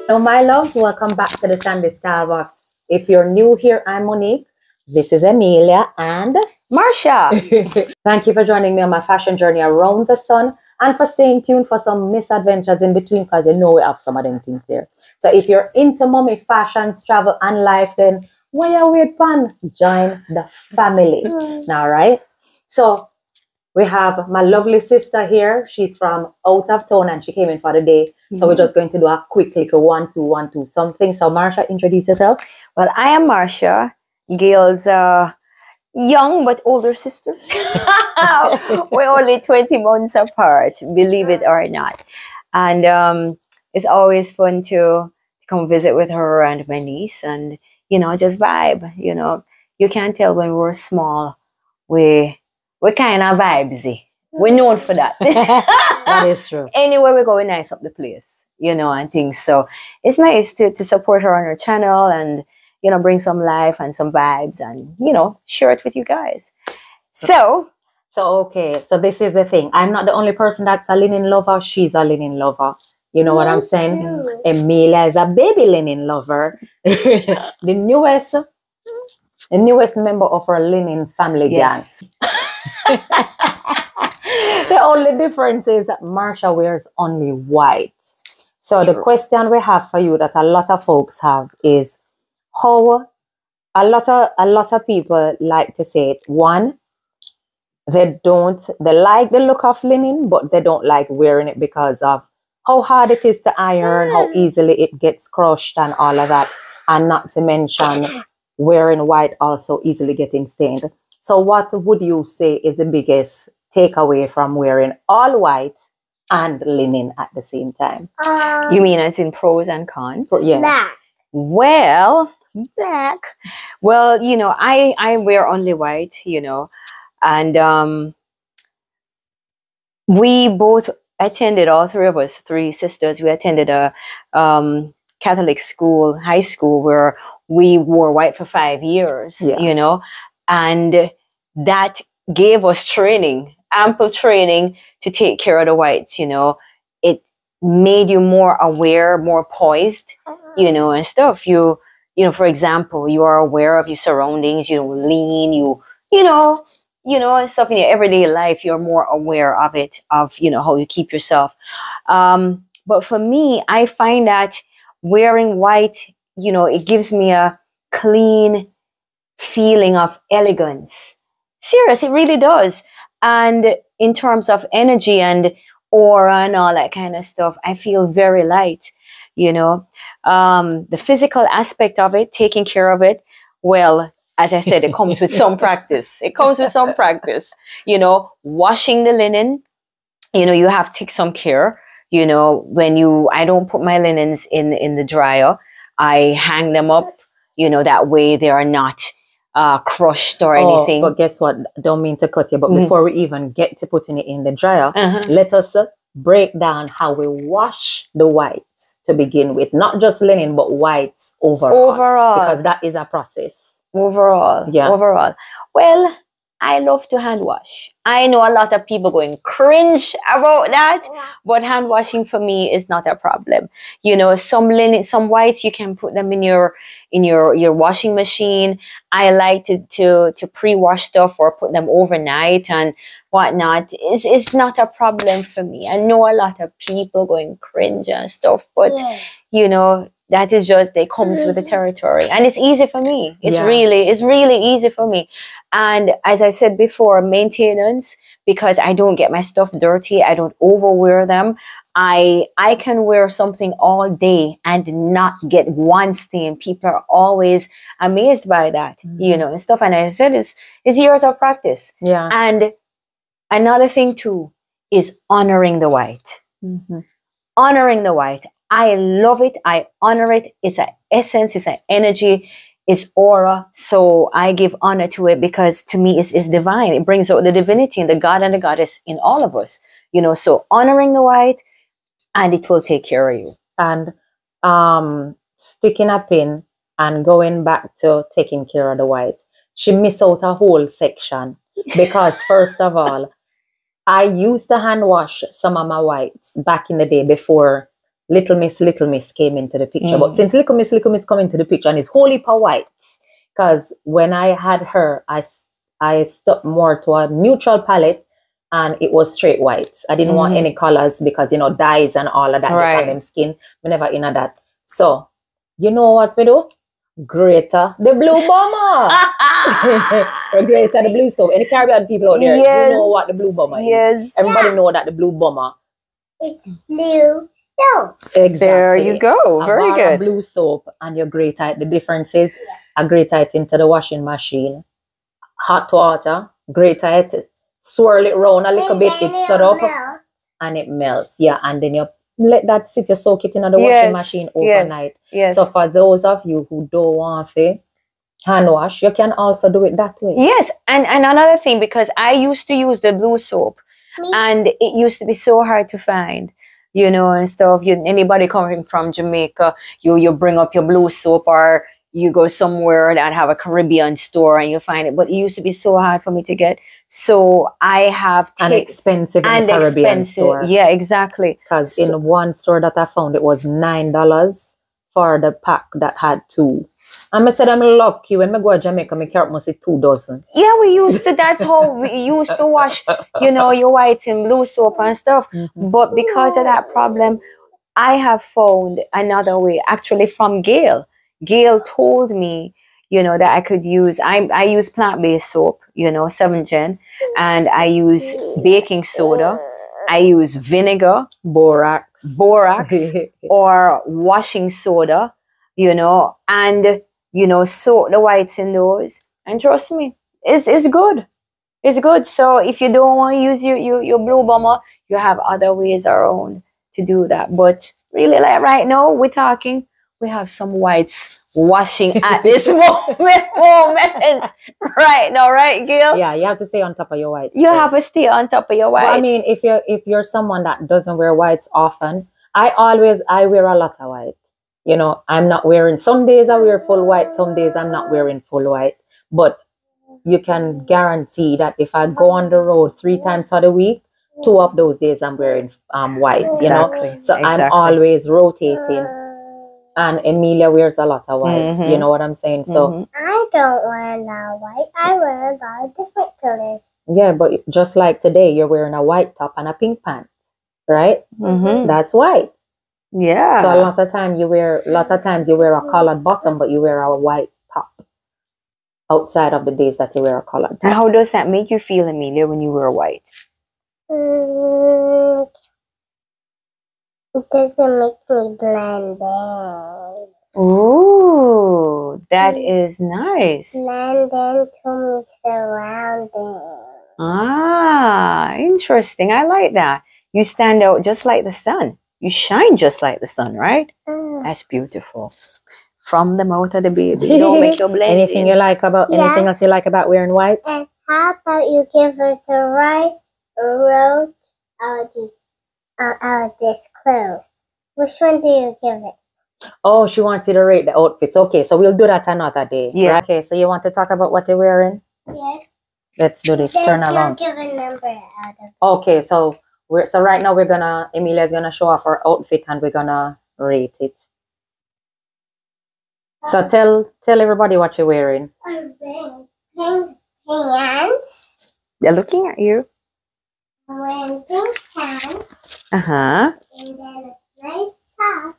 So my loves, welcome back to the Sandy Style Box. If you're new here, I'm Monique. This is Amelia and Marsha. thank you for joining me on my fashion journey around the sun and for staying tuned for some misadventures in between because you know we have some of them things there. So if you're into mommy fashions, travel and life, then why are we fun? Join the family. All right. So we have my lovely sister here. She's from out of town and she came in for the day. So we're just going to do a quick little 1, 2, 1, 2 something. So Marsha, introduce yourself. Well, I am Marsha, Gail's young but older sister. We're only 20 months apart, believe it or not. And it's always fun to come visit with her and my niece and, just vibe. You can't tell when we're small, we're kind of vibesy. We're known for that. That is true. Anywhere we go, we nice up the place, and things. So it's nice to support her on her channel and, bring some life and some vibes and, share it with you guys. So okay. So this is the thing. I'm not the only person that's a linen lover. She's a linen lover. You know what I'm saying? Emilia is a baby linen lover. The newest member of our linen family gang. The only difference is Marsha wears only white. So the question we have for you that a lot of folks have is how a lot of people like to say it. One, they like the look of linen, but they don't like wearing it because of how hard it is to iron, how easily it gets crushed and all of that. And not to mention wearing white also easily getting stained. So what would you say is the biggest takeaway from wearing all white and linen at the same time? You mean it's in pros and cons? Yeah. Black. Well, black. Well, I wear only white, and we both attended, all three of us, three sisters, we attended a Catholic school, high school, where we wore white for 5 years, and that gave us training, ample training to take care of the whites, It made you more aware, more poised, and stuff. For example, you are aware of your surroundings, you don't lean, and stuff in your everyday life, you're more aware of it, of, how you keep yourself. But for me, I find that wearing white, it gives me a clean feeling of elegance. Serious, it really does. And in terms of energy and aura and all that kind of stuff, I feel very light, the physical aspect of it, taking care of it, well, as I said, it comes with some practice. It comes with some practice, washing the linen, you have to take some care, I don't put my linens in the dryer, I hang them up, that way they are not crushed or anything. But guess what? Don't mean to cut you, but before we even get to putting it in the dryer, let us break down how we wash the whites to begin with. Not just linen, but whites overall. Because that is a process. Overall. Well, I love to hand wash. I know a lot of people going cringe about that, but hand washing for me is not a problem. Some linen, some whites, you can put them in your washing machine. I like to pre-wash stuff or put them overnight and whatnot. It's not a problem for me. I know a lot of people going cringe and stuff, but that is just, it comes with the territory, and it's easy for me. It's really easy for me. And as I said before, maintenance, because I don't get my stuff dirty, I don't overwear them. I can wear something all day and not get one stain. People are always amazed by that, and stuff. And I said, it's years of practice. Yeah. And another thing too is honoring the white. Honoring the white. I love it. I honor it. It's an essence. It's an energy. It's aura. So I give honor to it because to me it's divine. It brings out the divinity and the God and the goddess in all of us. So honoring the white, and it will take care of you. And sticking a pin and going back to taking care of the white. She missed out a whole section because first of all, I used to hand wash some of my whites back in the day before Little Miss came into the picture. But since Little Miss come into the picture and it's wholly for whites, because when I had her, I stuck more to a neutral palette and it was straight whites. I didn't want any colors because, you know, dyes and all of that get on them skin. We never in that. So, you know what we do? Greater the blue bomber. Or greater the blue soap. Any Caribbean people out there, you know what the blue bomber is. Everybody know that the blue bomber. It's blue soap. Exactly. There you go. Very good. Blue soap and you grate it. The difference is I grate it into the washing machine. Hot water, grate it, swirl it round a little bit, it's set up and it melts. Yeah, and then you let that sit, you soak it in the washing machine overnight. Yes. So for those of you who don't want to hand wash, you can also do it that way. Yes, and another thing, because I used to use the blue soap and it used to be so hard to find, you know, and stuff. Anybody coming from Jamaica, you bring up your blue soap, or you go somewhere that have a Caribbean store and you find it, but it used to be so hard for me to get. So I have and expensive in the Caribbean store. Yeah, exactly. Because in one store that I found, it was $9 for the pack that had 2. And I said I'm lucky when I go to Jamaica, I carry must 2 dozen. Yeah, we used to. That's how we used to wash, you know, your white and blue soap and stuff. But because of that problem, I have found another way. Actually, from Gail. Gail told me, you know, that I could use, I use plant-based soap, you know, 7-Gen, and I use baking soda, I use vinegar, borax, or washing soda, you know, and, you know, soak the whites in those. And trust me, it's good. It's good. So if you don't want to use your blue bomber, you have other ways around to do that. But really, like right now, we have some whites washing at this moment right now, right, Gail? Yeah, you have to stay on top of your whites. You have to stay on top of your whites. But I mean, if you're someone that doesn't wear whites often, I wear a lot of white. You know, I'm not wearing, some days I wear full white, some days I'm not wearing full white. But you can guarantee that if I go on the road 3 times for the week, 2 of those days I'm wearing white, you know? So I'm always rotating. And Emilia wears a lot of white. You know what I'm saying? So I don't wear a lot of white. I wear a lot of different colors. Yeah, but just like today, you're wearing a white top and a pink pants, right? That's white. Yeah. So a lot of times you wear a colored bottom, but you wear a white top outside of the days that you wear a colored top. And how does that make you feel, Emilia, when you wear white? It doesn't make me blend in. Ooh, that is nice. Blend into my surroundings. Ah, interesting. I like that. You stand out just like the sun. You shine just like the sun, right? That's beautiful. From the mouth of the baby. Don't make your blend anything in. Anything else you like about wearing white? And how about you give us a right road out of this clothes? Which one do you give it? Oh, she wants you to rate the outfits. Okay, so we'll do that another day. Yeah. Right? Okay, so you want to talk about what you're wearing? Yes. Let's do this. Turn around. Give a number out of this. Okay, so right now Emilia's gonna show off her outfit and we're gonna rate it. So tell everybody what you're wearing. I'm wearing pink pants. They're looking at you. I'm wearing pink pants. Uh-huh. And then a nice top.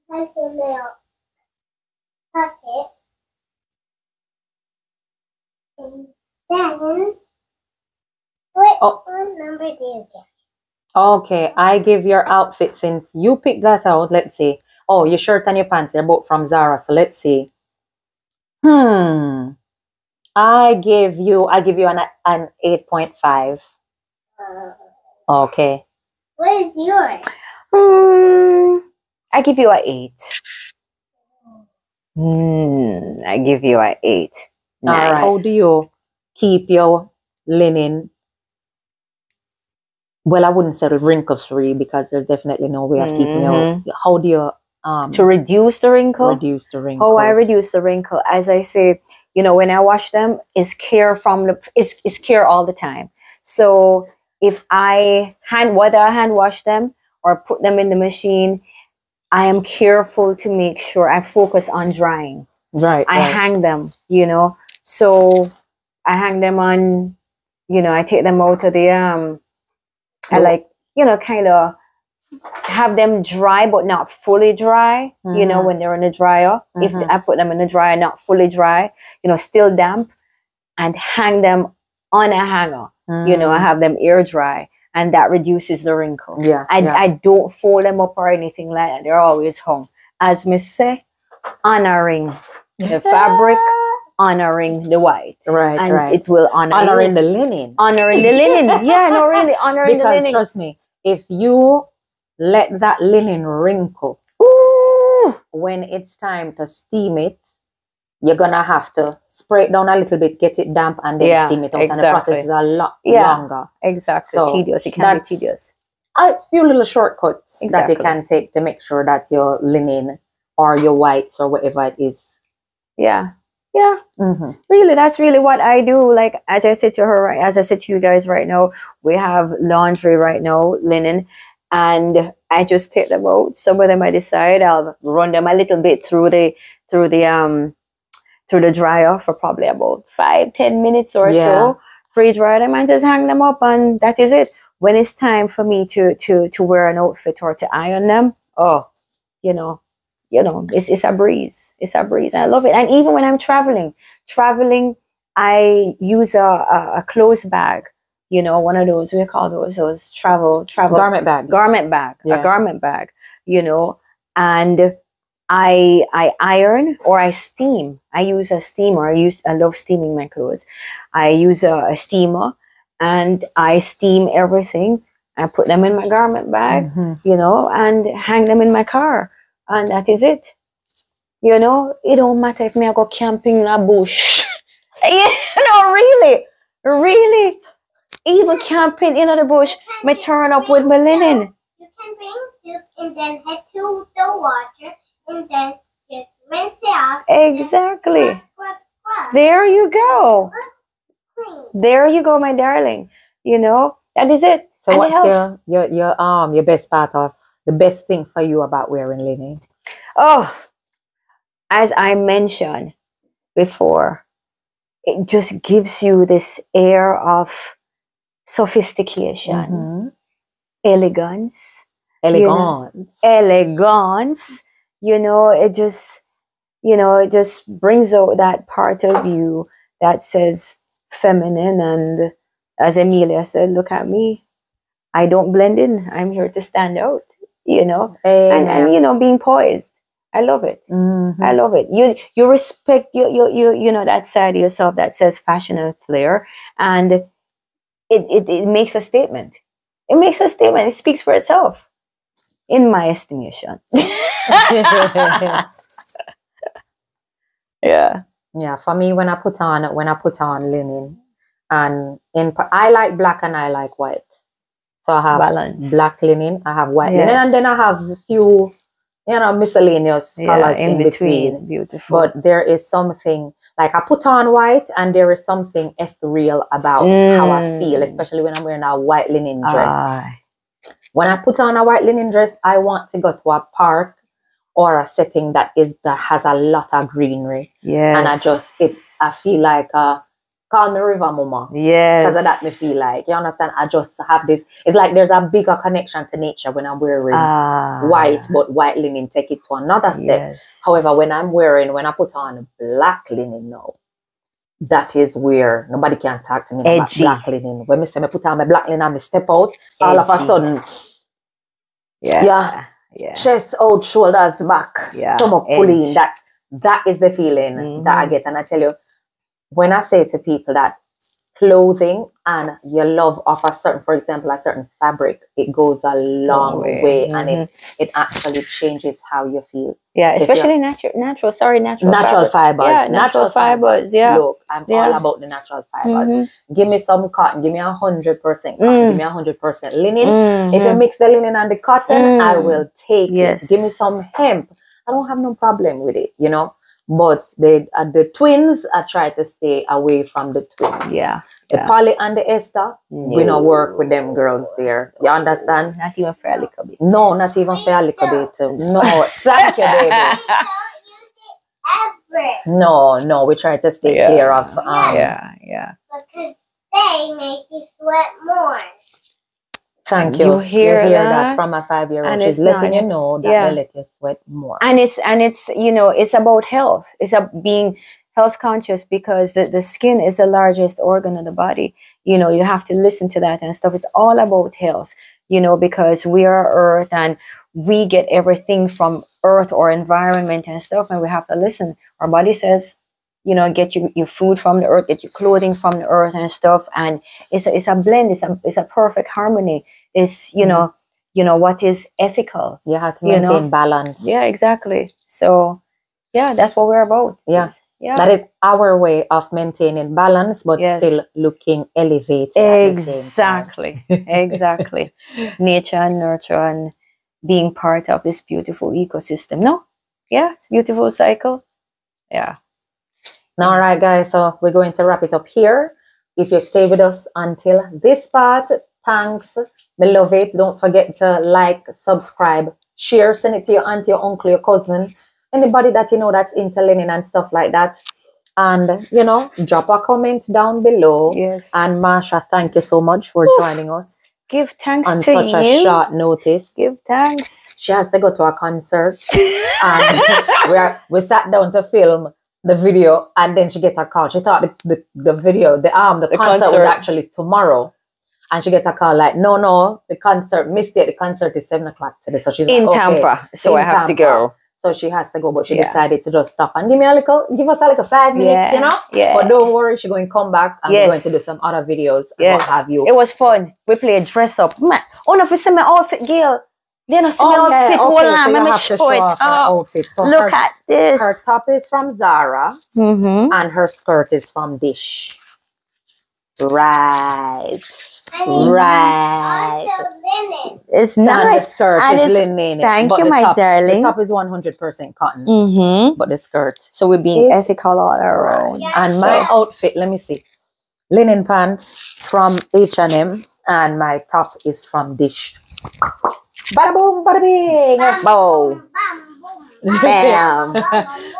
Like a little pocket. And then, what number do you give? Okay, I give your outfit, since you picked that out. Let's see. Oh, your shirt and your pants, they're both from Zara. So let's see. I give you an 8.5. Okay. What is yours? I give you an 8. I give you an 8. Nice. All right. How do you keep your linen? Well, I wouldn't say wrinkle-free because there's definitely no way of keeping your. How do you to reduce the wrinkle? Reduce the wrinkle. How I reduce the wrinkle, as I say, you know, when I wash them, is care is care all the time. So if whether I hand wash them or put them in the machine, I am careful to make sure I focus on drying. Right. I hang them, you know. So I hang them on, you know, I take them out of the I like, you know, kind of have them dry but not fully dry, you know, when they're in the dryer. If I put them in the dryer, not fully dry, you know, still damp, and hang them on a hanger. You know, I have them air dry, and that reduces the wrinkle. I don't fold them up or anything like that. They're always hung. As me say, honoring the fabric, honoring the white. And it will honoring the linen. Honoring the linen. Yeah, no, really, honoring the linen. Because trust me, if you let that linen wrinkle, when it's time to steam it, you're gonna have to spray it down a little bit, get it damp, and then steam it out. And the process is a lot longer. Exactly. So tedious. It can be tedious. A few little shortcuts that you can take to make sure that your linen or your whites or whatever it is. Really, that's really what I do. Like, as I said to her, as I said to you guys right now, we have laundry right now, linen, and I just take them out. Some of them I decide I'll run them a little bit through the dryer for probably about 5-10 minutes or so. Pre-dry them and just hang them up, and that is it. When it's time for me to wear an outfit or to iron them, you know, it's a breeze. It's a breeze. I love it. And even when I'm traveling, I use a clothes bag. You know, one of those, we call those travel garment bag, a garment bag. You know, and I iron or I steam. I use a steamer. I love steaming my clothes. I use a steamer, and I steam everything. I put them in my garment bag, you know, and hang them in my car. And that is it. You know, it don't matter if me I go camping in a bush. You know, really. Even camping in the bush, me turn up with my linen. You can bring soup and then head to the water and then just rinse it off. Exactly. Scrub. There you go. There you go, my darling. You know, that is it. So and what's your best part of the best thing for you about wearing linen? Oh, as I mentioned before, it just gives you this air of sophistication, elegance. You know, it just brings out that part of you that says feminine. And as Amelia said, look at me. I don't blend in. I'm here to stand out, you know, and you know, being poised. I love it. I love it. You respect you know, that side of yourself that says fashion and flair, and it makes a statement. It makes a statement. It speaks for itself, in my estimation. Yeah. For me, when I put on linen, and I like black and I like white. So I have black linen, I have white linen, and then I have a few, you know, miscellaneous colors in between. Beautiful. But there is something, like I put on white, and there is something ethereal about how I feel, especially when I'm wearing a white linen dress. When I put on a white linen dress, I want to go to a park or a setting that has a lot of greenery. And I feel like call me River Mama. Because of that me feel like. You understand? I just have this. It's like there's a bigger connection to nature when I'm wearing white, but white linen take it to another step. However, when I put on black linen now, that is where nobody can talk to me about black linen. When me say me put on my black linen and me step out, all of a sudden, chest out, shoulders back, stomach pulling. That is the feeling that I get. And I tell you, when I say to people that clothing and your love of a certain fabric, it goes a long way, and it actually changes how you feel. Especially natural fibers. Yeah, natural fibers. Yeah. Look, I'm all about the natural fibers. Give me some cotton. Give me 100% cotton. Give me 100% linen. If you mix the linen and the cotton, I will take it. Give me some hemp. I don't have no problem with it, you know. But the twins, I try to stay away from the twins. The poly and the ester, we don't work with them girls there. You understand? Not even for a little bit. No, not even for a little bit. No, thank you, baby. Don't use it ever. No, we try to stay clear of. Because they make you sweat more. Thank you. You hear that from a 5-year-old. And She's it's letting not- you know that yeah. they let you sweat more. And it's you know, it's about health. It's about being health conscious, because the skin is the largest organ of the body. You know, you have to listen to that and stuff. It's all about health, you know, because we are earth and we get everything from earth or environment and stuff, and we have to listen. Our body says, you know, get your food from the earth, get your clothing from the earth and stuff. And it's a blend, it's a perfect harmony. It's, you know, what is ethical. You have to maintain balance. Yeah, exactly. So yeah, that's what we're about. Yeah. That is our way of maintaining balance, but still looking elevated. Exactly. Exactly. Nature and nurture and being part of this beautiful ecosystem. No? Yeah, it's a beautiful cycle. Yeah. Now, all right, guys, so we're going to wrap it up here. If you stay with us until this part, thanks. We love it. Don't forget to like, subscribe, share, send it to your auntie, your uncle, your cousin, anybody that you know that's into linen and stuff like that. And, you know, drop a comment down below. Yes. And Marsha, thank you so much for joining us. Give thanks on to such a short notice. Give thanks. She has to go to a concert. And we sat down to film the video, and then she get a call. She thought the video, the concert was actually tomorrow. And she get a call like, no, the concert, missed it. The concert is 7 o'clock today. So she's in like, Tampa. So I have to go. So she has to go, but she decided to just stop and give us like a 5 minutes, you know? Yeah. But don't worry, she's going to come back and we're going to do some other videos and what have you. It was fun. We played dress up. Man, no, if you see my outfit, girl. Then I see my outfit. Hold on, let me show it. Outfit. So look at this. Her top is from Zara and her skirt is from Dish. Right. Right. Also linen. It's And nice. the skirt And is it's- linen. thank but you, the my top, darling. The top is 100% cotton. But the skirt. So we're being is ethical all around. Yes. And my outfit, let me see. Linen pants from H&M and my top is from Dish. Bada boom, bada bing. Bow. Bam.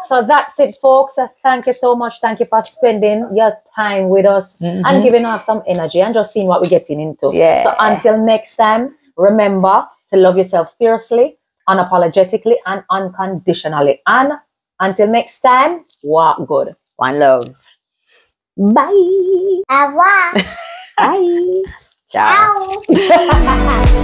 So that's it, folks. Thank you so much. Thank you for spending your time with us and giving us some energy and just seeing what we're getting into. Yeah. So until next time, remember to love yourself fiercely, unapologetically, and unconditionally. And until next time, walk good. One love. Bye. Au revoir. Bye. Ciao. Ciao.